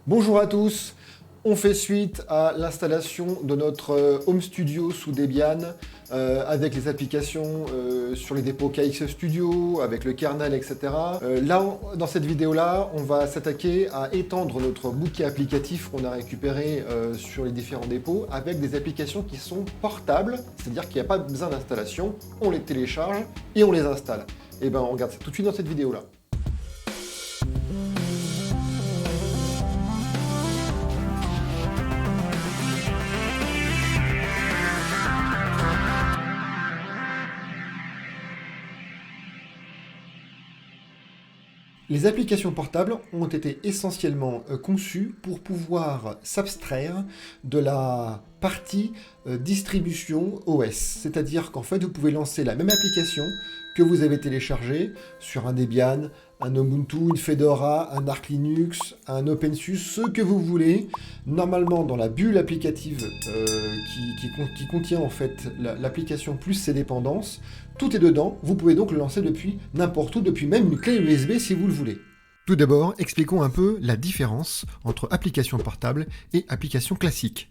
Bonjour à tous, on fait suite à l'installation de notre Home Studio sous Debian avec les applications sur les dépôts KX Studio, avec le kernel, etc. Dans cette vidéo-là, on va s'attaquer à étendre notre bouquet applicatif qu'on a récupéré sur les différents dépôts avec des applications qui sont portables, c'est-à-dire qu'il n'y a pas besoin d'installation, on les télécharge et on les installe. Et ben on regarde ça tout de suite dans cette vidéo-là. Les applications portables ont été essentiellement conçues pour pouvoir s'abstraire de la partie distribution OS. C'est-à-dire qu'en fait, vous pouvez lancer la même application que vous avez téléchargée sur un Debian, un Ubuntu, une Fedora, un Arch Linux, un OpenSUSE, ce que vous voulez. Normalement, dans la bulle applicative qui contient en fait l'application plus ses dépendances, tout est dedans. Vous pouvez donc le lancer depuis n'importe où, depuis même une clé USB si vous le voulez. Tout d'abord, expliquons un peu la différence entre application portable et application classique.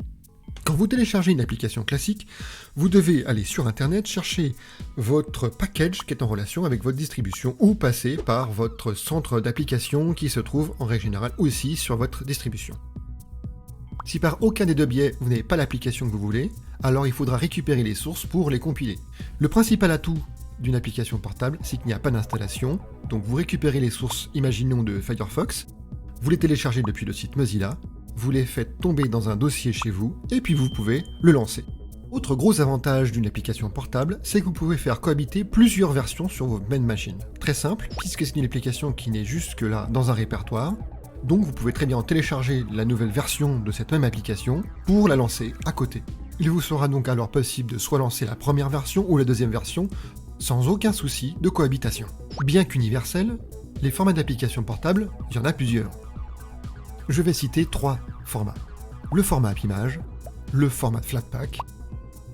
Quand vous téléchargez une application classique, vous devez aller sur Internet chercher votre package qui est en relation avec votre distribution ou passer par votre centre d'application qui se trouve en règle générale aussi sur votre distribution. Si par aucun des deux biais vous n'avez pas l'application que vous voulez, alors il faudra récupérer les sources pour les compiler. Le principal atout d'une application portable, c'est qu'il n'y a pas d'installation, donc vous récupérez les sources, imaginons de Firefox, vous les téléchargez depuis le site Mozilla, vous les faites tomber dans un dossier chez vous, et puis vous pouvez le lancer. Autre gros avantage d'une application portable, c'est que vous pouvez faire cohabiter plusieurs versions sur vos mêmes machines. Très simple, puisque c'est une application qui n'est juste que là dans un répertoire, donc vous pouvez très bien télécharger la nouvelle version de cette même application pour la lancer à côté. Il vous sera donc alors possible de soit lancer la première version ou la deuxième version sans aucun souci de cohabitation. Bien qu'universel, les formats d'applications portables, il y en a plusieurs. Je vais citer 3 formats. Le format AppImage, le format Flatpak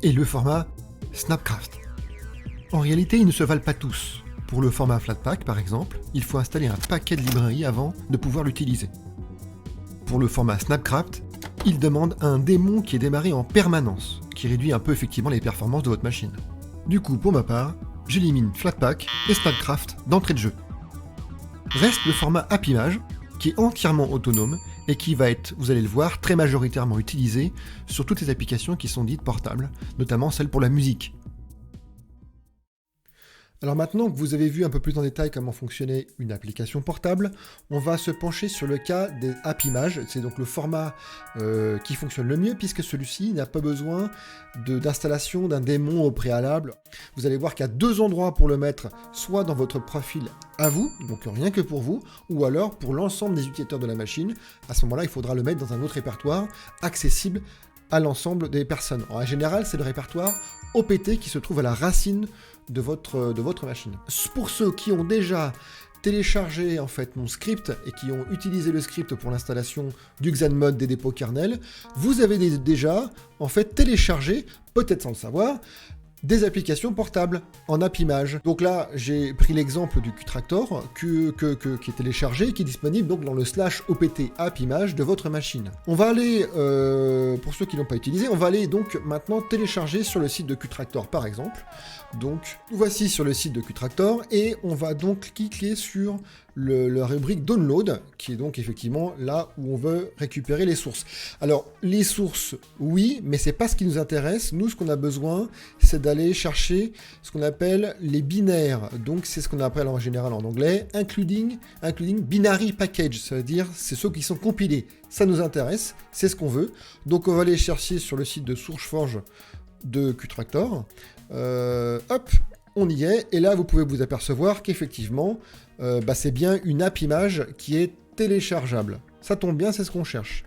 et le format Snapcraft. En réalité, ils ne se valent pas tous. Pour le format Flatpak, par exemple, il faut installer un paquet de librairies avant de pouvoir l'utiliser. Pour le format Snapcraft, il demande un démon qui est démarré en permanence, qui réduit un peu effectivement les performances de votre machine. Du coup, pour ma part, j'élimine Flatpak et Snapcraft d'entrée de jeu. Reste le format AppImage, qui est entièrement autonome et qui va être, vous allez le voir, très majoritairement utilisé sur toutes les applications qui sont dites portables, notamment celles pour la musique. Alors maintenant que vous avez vu un peu plus en détail comment fonctionnait une application portable, on va se pencher sur le cas des AppImage. C'est donc le format qui fonctionne le mieux puisque celui-ci n'a pas besoin d'installation d'un démon au préalable. Vous allez voir qu'il y a 2 endroits pour le mettre, soit dans votre profil à vous, donc rien que pour vous, ou alors pour l'ensemble des utilisateurs de la machine. À ce moment-là, il faudra le mettre dans un autre répertoire accessible à l'ensemble des personnes. En général, c'est le répertoire OPT qui se trouve à la racine de votre machine. Pour ceux qui ont déjà téléchargé en fait mon script et qui ont utilisé le script pour l'installation du Xamod des dépôts kernel, vous avez déjà en fait téléchargé, peut-être sans le savoir, des applications portables en AppImage. Donc là, j'ai pris l'exemple du Qtractor qui est téléchargé et qui est disponible donc dans le /opt AppImage de votre machine. On va aller, pour ceux qui ne l'ont pas utilisé, on va aller donc maintenant télécharger sur le site de Qtractor par exemple. Donc, nous voici sur le site de Qtractor et on va donc cliquer sur la rubrique Download, qui est donc effectivement là où on veut récupérer les sources. Alors, les sources, oui, mais c'est pas ce qui nous intéresse. Nous, ce qu'on a besoin, c'est d'aller chercher ce qu'on appelle les binaires. Donc, c'est ce qu'on appelle en général en anglais, including binary package. Ça veut dire, c'est ceux qui sont compilés. Ça nous intéresse, c'est ce qu'on veut. Donc, on va aller chercher sur le site de SourceForge de Qtractor. Hop, on y est, et là vous pouvez vous apercevoir qu'effectivement c'est bien une AppImage qui est téléchargeable. Ça tombe bien, c'est ce qu'on cherche.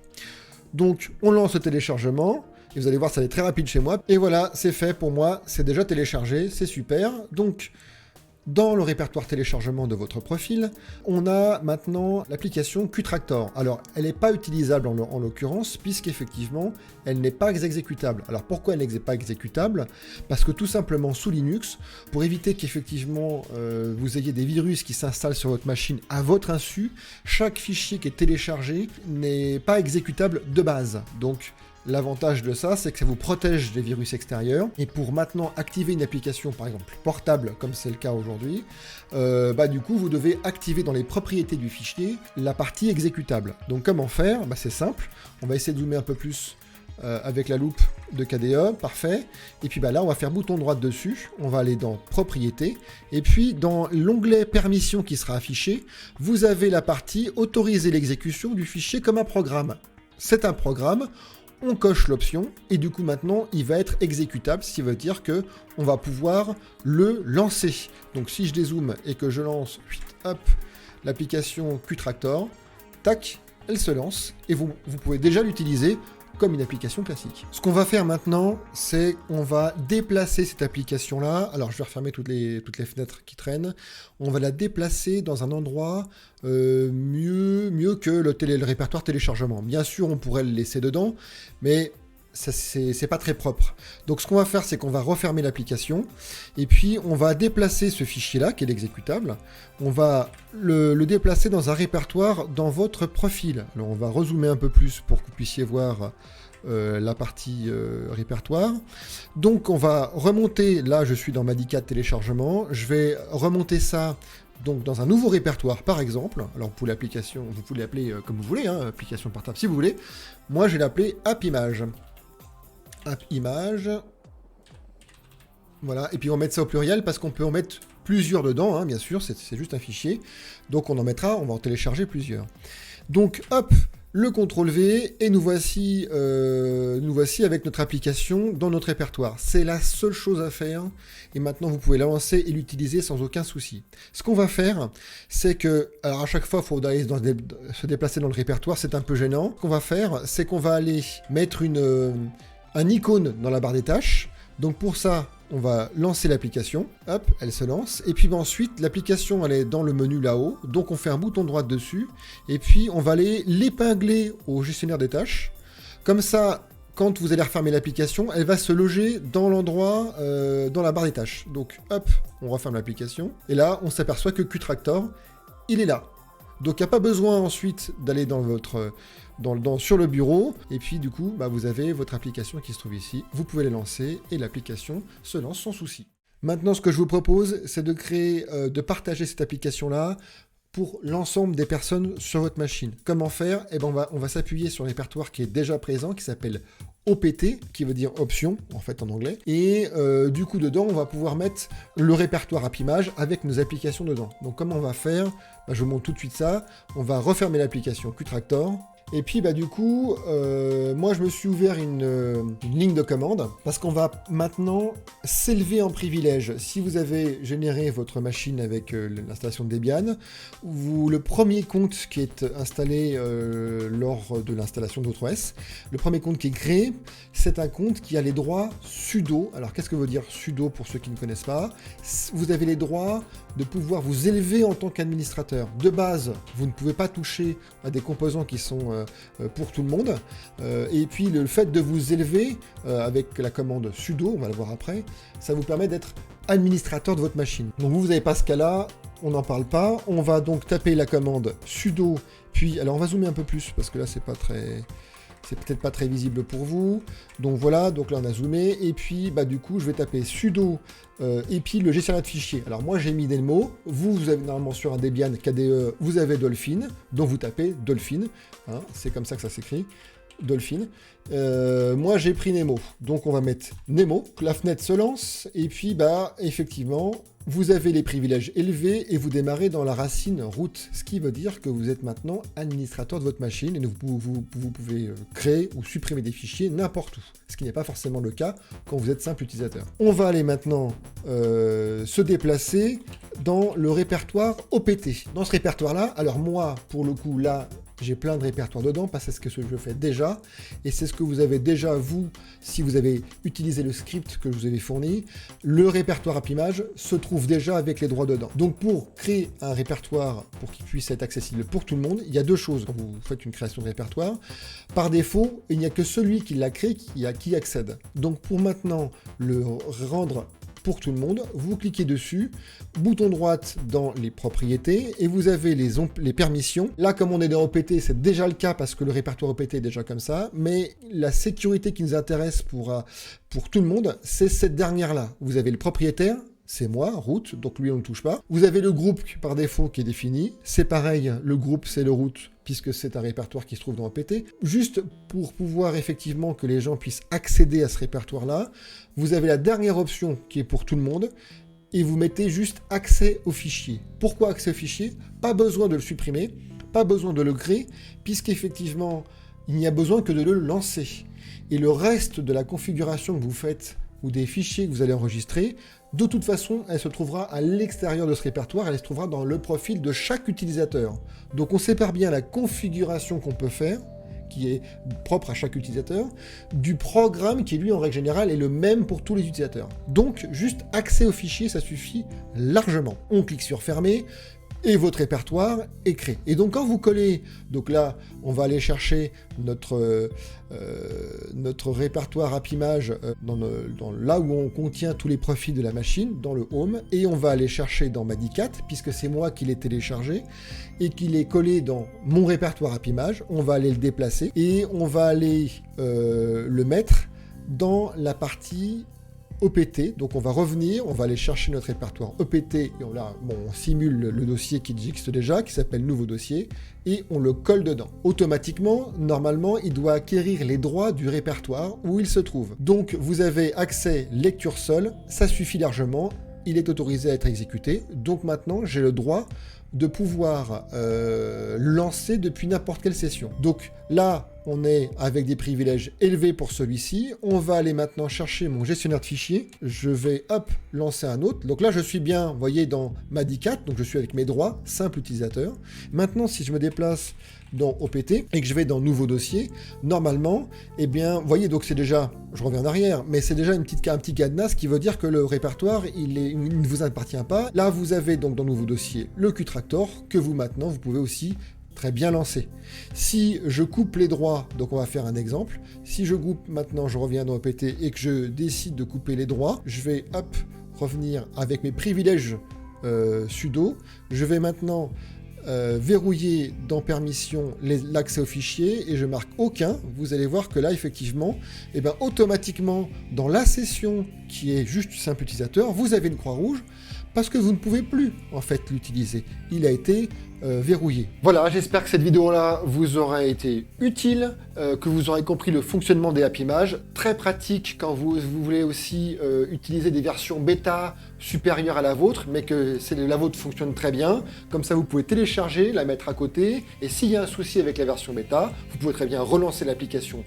Donc on lance le téléchargement, et vous allez voir ça va être très rapide chez moi, et voilà, c'est fait pour moi, c'est déjà téléchargé, c'est super. Donc Dans le répertoire téléchargement de votre profil, on a maintenant l'application Qtractor. Alors, elle n'est pas utilisable en l'occurrence, puisqu'effectivement, elle n'est pas exécutable. Alors, pourquoi elle n'est pas exécutable? Parce que tout simplement, sous Linux, pour éviter qu'effectivement vous ayez des virus qui s'installent sur votre machine à votre insu, chaque fichier qui est téléchargé n'est pas exécutable de base. Donc, l'avantage de ça, c'est que ça vous protège des virus extérieurs. Et pour maintenant activer une application, par exemple portable, comme c'est le cas aujourd'hui, du coup, vous devez activer dans les propriétés du fichier la partie exécutable. Donc comment faire? C'est simple. On va essayer de zoomer un peu plus avec la loupe de KDE, parfait. Et puis là, on va faire bouton droit dessus. On va aller dans propriétés. Et puis dans l'onglet permission qui sera affiché, vous avez la partie autoriser l'exécution du fichier comme un programme. C'est un programme. On coche l'option et du coup maintenant il va être exécutable, ce qui veut dire que on va pouvoir le lancer. Donc si je dézoome et que je lance hop, l'application Qtractor, tac, elle se lance et vous pouvez déjà l'utiliser comme une application classique. Ce qu'on va faire maintenant, c'est qu'on va déplacer cette application-là. Alors, je vais refermer toutes les fenêtres qui traînent. On va la déplacer dans un endroit mieux que le répertoire téléchargement. Bien sûr, on pourrait le laisser dedans, mais c'est pas très propre. Donc, ce qu'on va faire, c'est qu'on va refermer l'application, et puis on va déplacer ce fichier-là, qui est l'exécutable. On va le déplacer dans un répertoire dans votre profil. Alors, on va rezoomer un peu plus pour que vous puissiez voir la partie répertoire. Donc, on va remonter, là, je suis dans Madicat téléchargement. Je vais remonter ça donc dans un nouveau répertoire, par exemple. Alors, pour l'application, vous pouvez l'appeler comme vous voulez, hein, application portable si vous voulez. Moi, je vais l'appeler AppImage. AppImage. Voilà, et puis on va mettre ça au pluriel parce qu'on peut en mettre plusieurs dedans, hein, bien sûr, c'est juste un fichier. Donc on va en télécharger plusieurs. Donc hop, le CTRL V, et nous voici avec notre application dans notre répertoire. C'est la seule chose à faire, et maintenant vous pouvez la lancer et l'utiliser sans aucun souci. Ce qu'on va faire, c'est que, alors à chaque fois, il faut aller se déplacer dans le répertoire, c'est un peu gênant. Ce qu'on va faire, c'est qu'on va aller mettre un icône dans la barre des tâches. Donc pour ça, on va lancer l'application. Hop, elle se lance. Et puis ensuite, l'application, elle est dans le menu là-haut. Donc on fait un bouton droit dessus. Et puis on va aller l'épingler au gestionnaire des tâches. Comme ça, quand vous allez refermer l'application, elle va se loger dans l'endroit, dans la barre des tâches. Donc hop, on referme l'application. Et là, on s'aperçoit que Qtractor, il est là. Donc il n'y a pas besoin ensuite d'aller sur le bureau, et puis du coup, vous avez votre application qui se trouve ici, vous pouvez la lancer, et l'application se lance sans souci. Maintenant, ce que je vous propose, c'est de partager cette application-là pour l'ensemble des personnes sur votre machine. Comment faire? On va s'appuyer sur le répertoire qui est déjà présent, qui s'appelle OPT, qui veut dire option, en fait, en anglais. Et du coup, dedans, on va pouvoir mettre le répertoire AppImage avec nos applications dedans. Donc, comment on va faire? Je vous montre tout de suite ça. On va refermer l'application Qtractor. Et puis, du coup, moi, je me suis ouvert une ligne de commande parce qu'on va maintenant s'élever en privilège. Si vous avez généré votre machine avec l'installation de Debian, le premier compte qui est installé lors de l'installation de votre OS, le premier compte qui est créé, c'est un compte qui a les droits sudo. Alors, qu'est-ce que veut dire sudo pour ceux qui ne connaissent pas? Vous avez les droits de pouvoir vous élever en tant qu'administrateur. De base, vous ne pouvez pas toucher à des composants qui sont pour tout le monde. Et puis le fait de vous élever avec la commande sudo, on va le voir après, ça vous permet d'être administrateur de votre machine. Donc vous n'avez pas ce cas-là, on n'en parle pas. On va donc taper la commande sudo, puis, alors on va zoomer un peu plus parce que là c'est peut-être pas très visible pour vous. Donc voilà, donc là on a zoomé, et puis du coup je vais taper sudo et puis le gestionnaire de fichiers. Alors moi j'ai mis des mots, vous avez normalement sur un Debian KDE, vous avez Dolphin, donc vous tapez Dolphin, hein, c'est comme ça que ça s'écrit, Dolphin. Moi j'ai pris Nemo, donc on va mettre Nemo, la fenêtre se lance, et puis effectivement, vous avez les privilèges élevés et vous démarrez dans la racine root, ce qui veut dire que vous êtes maintenant administrateur de votre machine et vous pouvez créer ou supprimer des fichiers n'importe où, ce qui n'est pas forcément le cas quand vous êtes simple utilisateur. On va aller maintenant se déplacer dans le répertoire OPT. Dans ce répertoire-là, alors moi, pour le coup, là, j'ai plein de répertoires dedans, parce que c'est ce que je fais déjà, et c'est ce que vous avez déjà, vous, si vous avez utilisé le script que je vous avais fourni, le répertoire AppImage se trouve déjà avec les droits dedans. Donc pour créer un répertoire pour qu'il puisse être accessible pour tout le monde, il y a deux choses quand vous faites une création de répertoire. Par défaut, il n'y a que celui qui l'a créé qui accède. Donc pour maintenant le rendre pour tout le monde, vous cliquez dessus, bouton droite dans les propriétés, et vous avez les permissions. Là, comme on est dans OPT, c'est déjà le cas parce que le répertoire OPT est déjà comme ça, mais la sécurité qui nous intéresse pour tout le monde, c'est cette dernière-là. Vous avez le propriétaire, c'est moi, root, donc lui on ne touche pas. Vous avez le groupe par défaut qui est défini. C'est pareil, le groupe c'est le root, puisque c'est un répertoire qui se trouve dans OPT. Juste pour pouvoir effectivement que les gens puissent accéder à ce répertoire-là, vous avez la dernière option qui est pour tout le monde, et vous mettez juste accès au fichier. Pourquoi accès au fichier? Pas besoin de le supprimer, pas besoin de le créer, puisqu'effectivement, il n'y a besoin que de le lancer. Et le reste de la configuration que vous faites, ou des fichiers que vous allez enregistrer, de toute façon, elle se trouvera à l'extérieur de ce répertoire, elle se trouvera dans le profil de chaque utilisateur. Donc on sépare bien la configuration qu'on peut faire, qui est propre à chaque utilisateur, du programme qui, lui, en règle générale, est le même pour tous les utilisateurs. Donc, juste accès au fichier, ça suffit largement. On clique sur Fermer, et votre répertoire est créé. Et donc quand vous collez, donc là on va aller chercher notre répertoire AppImage dans là où on contient tous les profils de la machine, dans le Home, et on va aller chercher dans Madicat, puisque c'est moi qui l'ai téléchargé, et qu'il est collé dans mon répertoire AppImage, on va aller le déplacer, et on va aller le mettre dans la partie OPT, donc on va revenir, on va aller chercher notre répertoire OPT, et on simule le dossier qui existe déjà, qui s'appelle nouveau dossier, et on le colle dedans. Automatiquement, normalement, il doit acquérir les droits du répertoire où il se trouve. Donc vous avez accès lecture seule, ça suffit largement, il est autorisé à être exécuté, donc maintenant j'ai le droit de pouvoir lancer depuis n'importe quelle session. Donc là, on est avec des privilèges élevés pour celui-ci. On va aller maintenant chercher mon gestionnaire de fichiers. Je vais, hop, lancer un autre. Donc là, je suis bien, vous voyez, dans Madicat, donc je suis avec mes droits, simple utilisateur. Maintenant, si je me déplace dans OPT et que je vais dans Nouveau dossier, normalement, eh bien, vous voyez, donc c'est déjà, je reviens en arrière, mais c'est déjà un petit cadenas qui veut dire que le répertoire, il ne vous appartient pas. Là, vous avez donc dans Nouveau dossier le Qtractor que vous pouvez aussi très bien lancer. Si je coupe les droits, donc on va faire un exemple, si je coupe maintenant, je reviens dans OPT et que je décide de couper les droits, je vais hop, revenir avec mes privilèges sudo, je vais maintenant verrouiller dans permission l'accès au fichier et je marque aucun. Vous allez voir que là effectivement, et ben, automatiquement dans la session qui est juste simple utilisateur, vous avez une croix rouge parce que vous ne pouvez plus en fait l'utiliser. Il a été verrouillé. Voilà, j'espère que cette vidéo-là vous aura été utile, que vous aurez compris le fonctionnement des AppImage. Très pratique quand vous voulez aussi utiliser des versions bêta supérieures à la vôtre, mais que la vôtre fonctionne très bien. Comme ça, vous pouvez télécharger, la mettre à côté, et s'il y a un souci avec la version bêta, vous pouvez très bien relancer l'application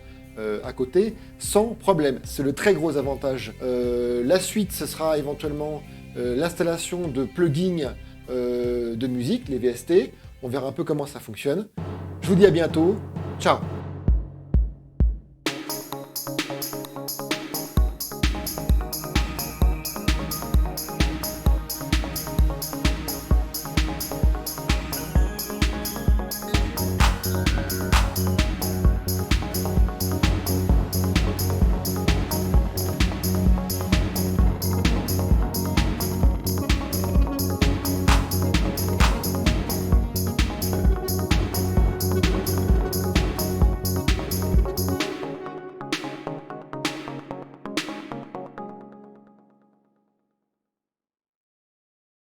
à côté sans problème. C'est le très gros avantage. La suite, ce sera éventuellement l'installation de plugins de musique, les VST. On verra un peu comment ça fonctionne. Je vous dis à bientôt. Ciao!